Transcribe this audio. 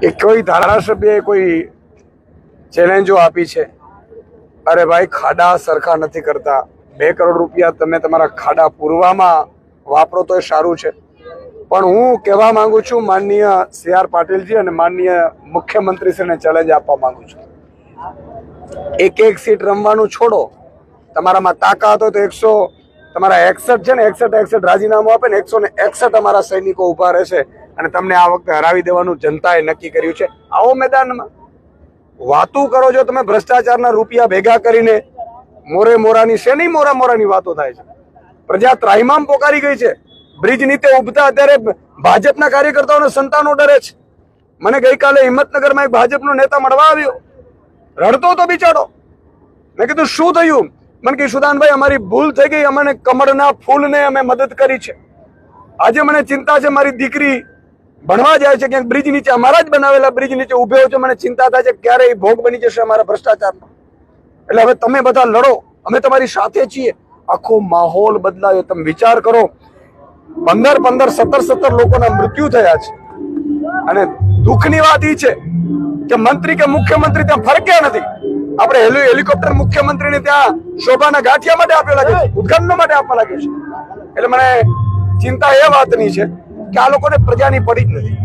કે કોઈ ધારાસભ્યએ કોઈ ચેલેન્જો આપી છે? અરે ભાઈ, ખાડા સરખા નથી કરતા. 2 કરોડ રૂપિયા તમે તમારા ખાડા પૂરવામાં વાપરો તો એ સારું છે, પણ હું કહેવા માંગુ છું માનનીય CR પાટીલજી અને માનનીય મુખ્યમંત્રીશ્રીને ચેલેન્જ આપવા માંગુ છું. એક સીટ રમવાનું છોડો. તમારામાં તાકાત હોય તો 100 તમારા 61 છે ને 61 રાજીનામું આપે ને 161 અમારા સૈનિકો ઉભા રહેશે અને તમને આ વખતે હરાવી દેવાનું જનતાએ નક્કી કર્યું છે. આવો મેદાનમાં વાતું કરો છો તમે ભ્રષ્ટાચારના રૂપિયા ભેગા કરીને. મોરાની શેની મોરાની વાતો થાય છે? પ્રજા ત્રાહિમામ પોકારી ગઈ છે. બ્રિજ નીચે ઉભતા અત્યારે ભાજપના કાર્યકર્તાઓને સંતાનો ડરે છે. મને ગઈકાલે હિંમતનગરમાં એક ભાજપનો નેતા મળવા આવ્યો, રડતો તો બિચારો. મેં કીધું શું થયું? મને કે સુદાનભાઈ, અમારી ભૂલ થઈ ગઈ, અમને કમળના ફૂલને અમે મદદ કરી છે. આજે મને ચિંતા છે, મારી દીકરી ભણવા જાય છે ક્યાંક બ્રિજ નીચે, અમારા જ બનાવેલા બ્રિજ નીચે ઉભ્યો છે. મને ચિંતા થાય છે ક્યારે એ ભોગ બની જશે અમારા ભ્રષ્ટાચારનો. એટલે હવે તમે બધા લડો, અમે તમારી સાથે છીએ. આખો માહોલ બદલાયો. તમે વિચાર કરો, 15 17 લોકોના મૃત્યુ થયા છે અને દુઃખની વાત એ છે કે મંત્રી કે મુખ્યમંત્રી ત્યાં ફરક્યા નથી. આપણે હેલિકોપ્ટર મુખ્યમંત્રીને ત્યાં શોભાના ગાંઠિયા માટે આપ્યો લાગે છે, ઉદ્ઘાટનો માટે આપવા લાગે છે. એટલે મને ચિંતા એ વાતની છે કે આ લોકોને પ્રજાની પડી જ નથી.